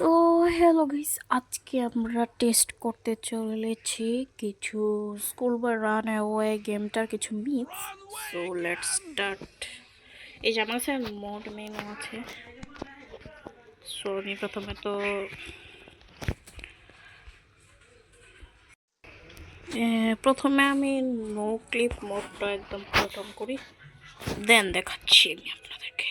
So hello guys, আজকে আমরা test করতে চলেছি কিছু স্কুল বা রান অ্যাওয়ে গেমটার কিছু মিথস। So let's start. এই যে আমার কাছে মোড মেনু আছে। সো আমি প্রথমে আমি নো ক্লিপ মোডটা একদম প্রথম করি, দেন দেখাচ্ছি আমি আপনাদেরকে।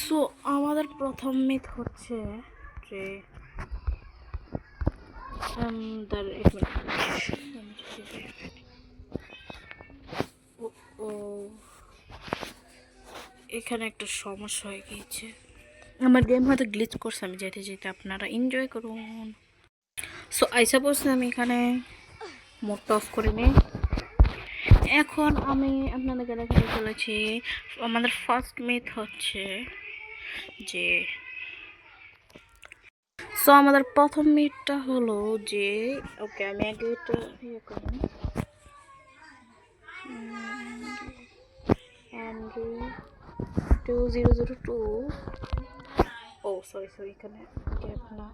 সো আমাদের প্রথম মিথ হচ্ছে যে এখানে একটা সমস্যা হয়ে গিয়েছে, আমার গেম হয়তো গ্লিচ করছে, আমি যেতে যেতে আপনারা এনজয় করুন। সো আই সাপোজ আমি এখানে মোডটা অফ করে নিই। এখন আমি আপনাদেরকে দেখাতে চলেছি আমাদের ফার্স্ট মিথ হচ্ছে যে সো আমাদের প্রথম মিথটা হলো যে ওকে আমি আগে এটা ইয়ে করি Henry 2002 ও সরি এখানে গ্যাপ না,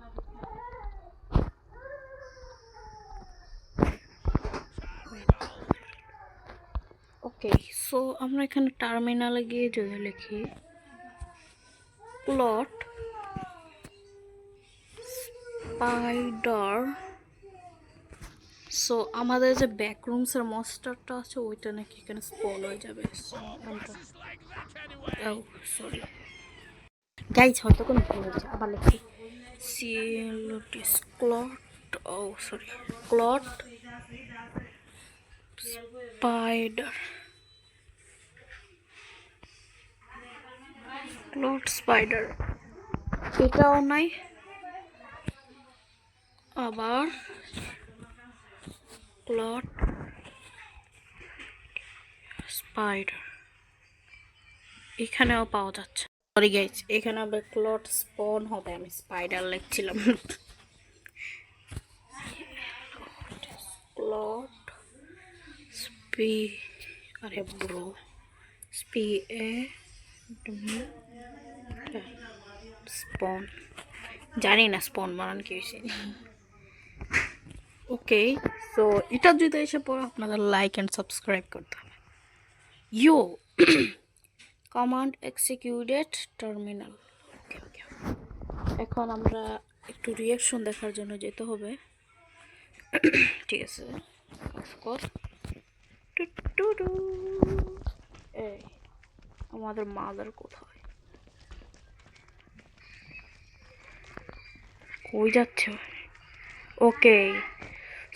ওকে। সো আমরা এখানে টার্মিনালে গিয়ে যদি লিখি প্লট স্পাইডার, সো আমাদের যে ব্যাকরুমসের মনস্টারটা আছে ওইটা নাকি এখানে স্পন হয়ে যাবে। সরি গাইজ, হয়তো কোনো ভুল হয়েছে, আবার লিখি সিএলটিস ক্লট, ও sorry clot spider, clot spider এটাও নাই, আবার ক্লট স্পাইডার এখানেও পাওয়া যাচ্ছে। সরি গাইজ, এখানে আবার ক্লট স্পন হবে, আমি স্পাইডার লিখছিলাম। ক্লট স্পি, আরে ব্রো, স্পি এ স্পন, জানি না স্পন বানান কি হয়েছে। ওকে, সো এটা যদি এসে পড়ে আপনাদের লাইক অ্যান্ড সাবস্ক্রাইব করতে হবে। You command executed terminal. Okay, এখন আমরা একটু রিয়াকশন দেখার জন্য যেতে হবে। ঠিক আছে, এই আমাদের মাদার কোথায়, কই যাচ্ছে? ওকে,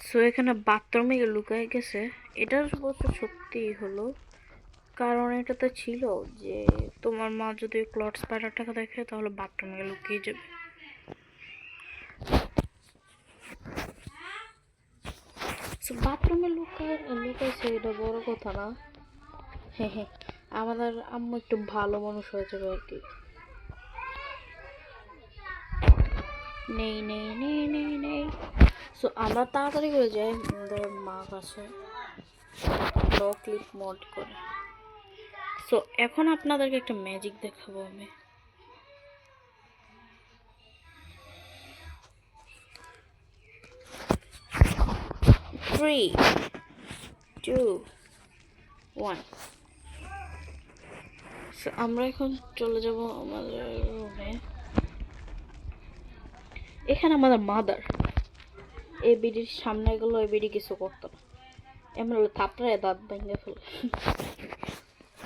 সো এখানে বাথরুমে লুকায় গেছে। এটার অবশ্য সত্যি হলো, কারণ এটা তো ছিল যে তোমার মা যদি ক্লট স্পাইডারটাকে দেখে তাহলে বাথরুমে লুকিয়ে যাবে। বাথরুমে লুকাইছে, এটা বড় কথা না। হ্যাঁ, আমাদের আম্মু একটু ভালো মানুষ হয়ে যাবে আর কি। নেই। সো আমরা তাড়াতাড়ি করে যাই আমাদের মা কাছে, নো ক্লিক মোড করে। সো এখন আপনাদেরকে একটা ম্যাজিক দেখাবো আমি। 3, 2, 1। সো আমরা এখন চলে যাব আমাদের রুমে। এখানে আমাদের মাদার, এই বিডির সামনে গেলো, এই বিডি কিছু করতো না, এমন থাপড়ায় দাঁত ভেঙে ফেলে।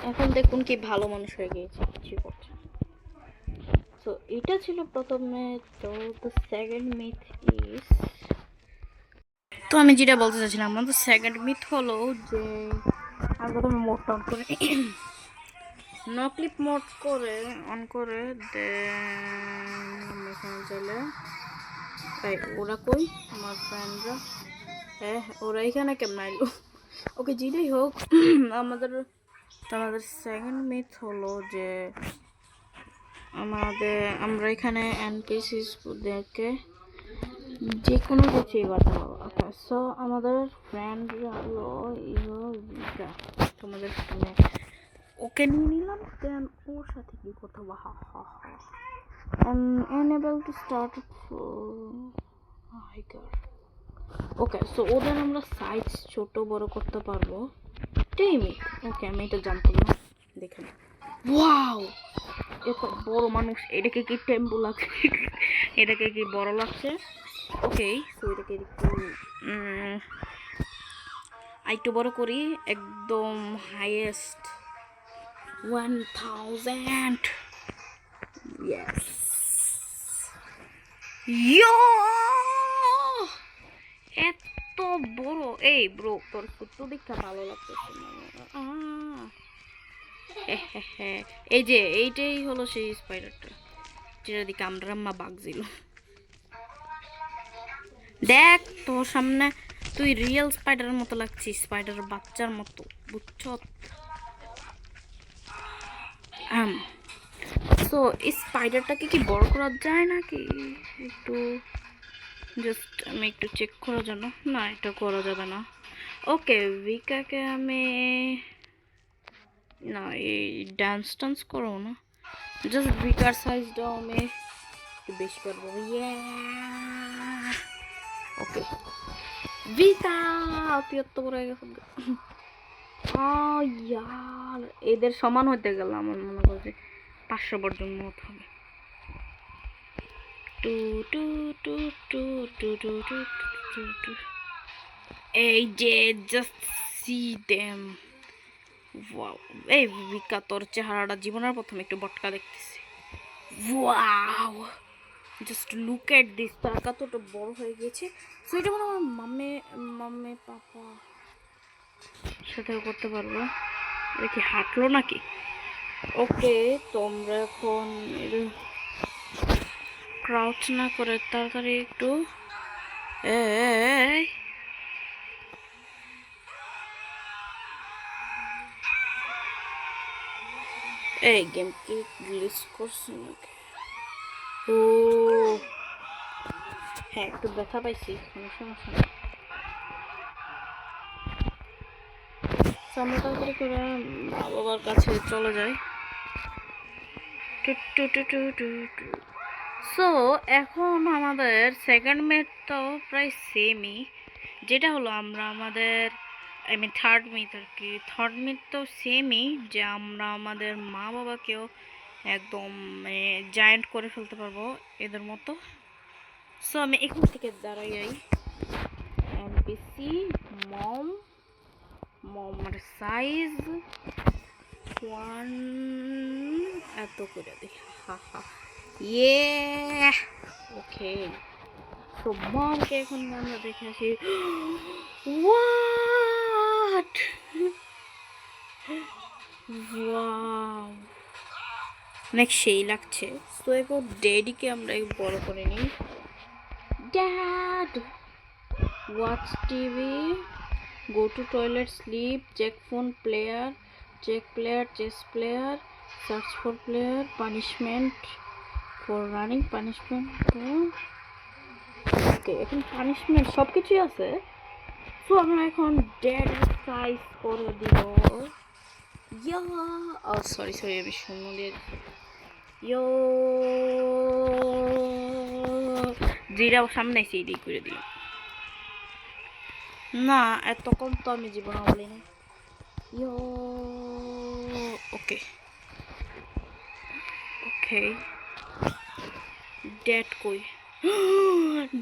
এখন দেখুন কি ভালো মানুষ হয়ে গিয়েছে, কিছু করছে। তো এটা ছিল প্রথমে। তো দ্য সেকেন্ড মিথ ইজ, তো আমি যেটা বলতে চাচ্ছিলাম, আমাদের সেকেন্ড মিথ হলো যে আমি প্রথমে মোডটা অন করে নো ক্লিপ মোড করে অন করে দেন এখানে চলে। ওরা কই আমার ফ্রেন্ডরা? হ্যাঁ, ওরা এখানে কেমন আইলো? ওকে, যেটাই হোক, আমাদের সেকেন্ড মিথ হলো যে আমরা এখানে এনপিসিদেরকে যে কোনো কিছুই বাঁচাবো। আচ্ছা, সো আমাদের ফ্রেন্ডরা হলো তোমাদের ওকে নিয়ে নিলাম, দেন ওর সাথে কি করতে হবে, হা হা হা, enable to start hiker. Okay, so ওদের আমরা সাইজ ছোট বড় করতে পারবো। টেমি, ওকে আমি এটা জানতাম না, দেখেন ওয়াও এত বড় মানুষ, এটাকে কি টেম্পো লাগছে, এটাকে কি বড় লাগছে। ওকে, সো এটাকে একটু আরেকটু বড় করি, একদম হাইয়েস্ট 1000। ইয়েস, ইয়ো এত বড়। এই ব্রো, তোর ফুটু দেখতে ভালো লাগতেছে না। এই যে এইটাই হলো সেই স্পাইডারটা যেটা দিকে আমরা মা বাগছিল। দেখ তোর সামনে তুই রিয়েল স্পাইডারের মতো লাগছিস, স্পাইডারের বাচ্চার মতো, বুঝছ। সো এই স্পাইডারটাকে কি বড় করা যায় নাকি, একটু জাস্ট আমি একটু চেক করার জন্য। না, এটা করা যাবে না। ওকে, ভিকাকে আমি না এই ডান্স টান্স করো না, জাস্ট ভিকার সাইজটাও আমি একটু বেশি করবো। ওকে ভিকা, তুই এত বড় হয়ে গেছে। ইয়ার এদের সমান হতে গেল আমার মনে করছে 500 পর্যন্ত মত হবে। Two two two two two two two two two, এই যে জাস্ট সি দেম। ওয়াও, এই ভিকা তোর চেহারাটা জীবনের প্রথমে একটু বটকা দেখতেছি। Wow, just look at this, তার কতটা বড় হয়ে গেছে। সো এটা মনে আমার মাম্মে মাম্মে পাপা সাথেও করতে পারবো। এটা কি হাঁটলো নাকি? ওকে, তোমরা এখন ক্রাউচ না করে তাড়াতাড়ি একটু এই গেম কি গ্লিচ করছে নাকি? ও হ্যাঁ, একটু ব্যথা পাইছি, কোনো সমস্যা নেই। আমরা তাড়াতাড়ি করে মা বাবার কাছে চলে যাই। সো এখন আমাদের সেকেন্ড মেথ তো প্রায় সেমই, যেটা হলো আমরা আমাদের থার্ড মিথ আর কি, থার্ড মিথ তো সেমই, যে আমরা আমাদের মা বাবাকেও একদম জায়েন্ট করে ফেলতে পারবো এদের মতো। সো আমি এখান থেকে দাঁড়াই যাই, এনপিসি মমের সাইজ 1 এত করে দিই, হা হা ইয়ে। ওকে, তো মমকে এখন আমরা দেখে আসি। হোয়াট, ওয়াও, অনেক সেই লাগছে। তো এবার ড্যাডিকে আমরা বড় করে নিই। Dad, watch TV, go to toilet, sleep, check phone, player, check player, chess player, search for player, punishment for running, punishment ওকে, এখন পানিশমেন্ট সব কিছুই আছে। সো আমরা এখন ডেড সাইজ করে দিব। ইয়া ও সরি আমি শূন্য দিয়ে ইয়ো যেটা সামনে এসে এদিক করে দিলাম। না, এত কম তো আমি জীবনে বলিনি। ইয়ো ওকে ওকে, ড্যাড কই?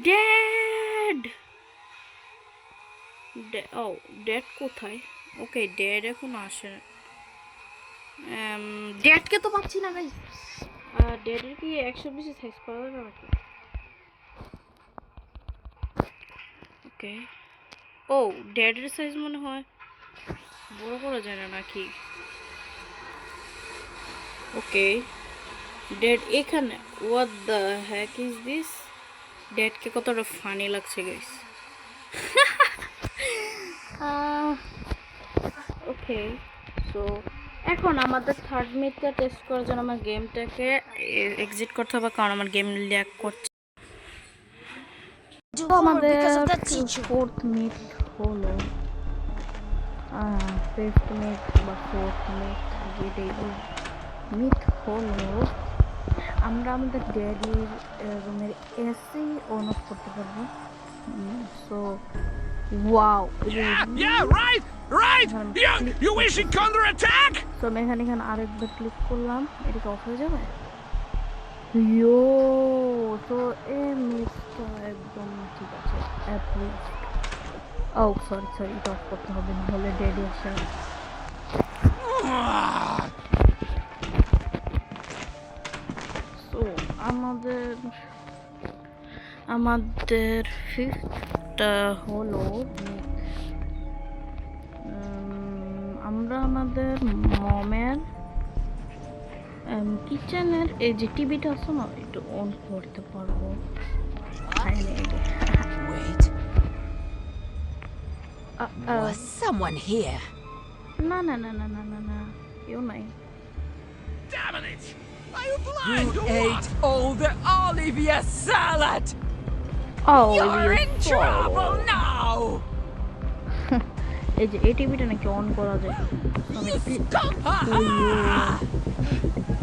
ড্যাড, ও ড্যাড কোথায়? ওকে, ড্যাড এখন আসে। ড্যাডকে তো পাচ্ছি না ভাই। ড্যাডের কি 120 সাইজ পাওয়া যাবে নাকি? ওকে, ও ড্যাডের সাইজ মনে হয় বড় করা যায় না নাকি? ওকে, ড্যাড এখানে, what the heck is this? ড্যাডকে কতটা ফানি লাগছে গাইস। ওকে, সো এখন আমাদের থার্ড মিথটা টেস্ট করার জন্য আমার গেমটাকে এক্সিট করতে হবে, কারণ আমার গেম ল্যাগ করছে। আমাদের ফোর্থ মিথ হলো ফিফথ মিথ বা ফোর্থ মিথ যে ডেইলি মিথ হলো আমরা আমাদের ড্যাডির রুমের এসি অন অফ করতে পারবো। So wow, Yeah, right, right. You wishing counter attack? So আমি এখানে আরেকবার ক্লিক করলাম, এটা কি অফ হয়ে যাবে? ইয়ো, তো এই মিথটা একদম ঠিক আছে, অ্যাপ্রুভড। ও সরি, এটা অফ করতে হবে, না হলে ড্যাডি আসে। সো আমাদের ফিফথটা হলো আমরা আমাদের মমের কিচেনের এই যে টিভিটা আছে না, একটু অন করতে পারবো। Wait. Was someone here? না, কেউ নাই। Damn it! Are you blind You or what? ate all the Olivia salad! You're in trouble now! এই যে এই টিভিটা নাকি অন করা যায়। You scum!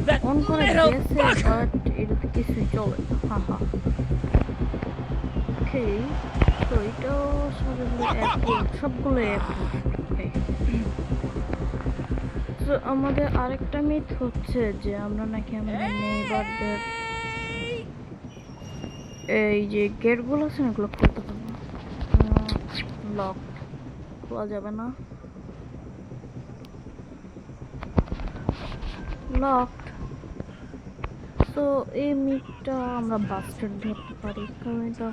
That অন করে little গেছে, fucker! বাট এটাতে কিছুই চলে না। হা। ওকে, তো এটাও সবগুলো তো আমাদের আরেকটা মিথ হচ্ছে যে আমরা নাকি আমাদের নেইবারদের এই যে গেটগুলো আছে না, এগুলো খুলতে পারবো না। লক খোলা যাবে না, লকড। তো এই মিথটা আমরা বাস্টার্ড ধরতে পারি, কারণ এটা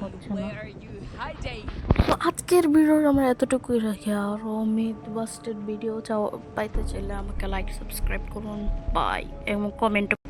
হচ্ছে না। Where are you hiding? তো আজকের ভিডিও আমরা এতটুকুই রাখি। আরও মিথ বাস্টার্ড ভিডিও পাইতে চাইলে আমাকে লাইক সাবস্ক্রাইব করুন, বাই, এবং কমেন্ট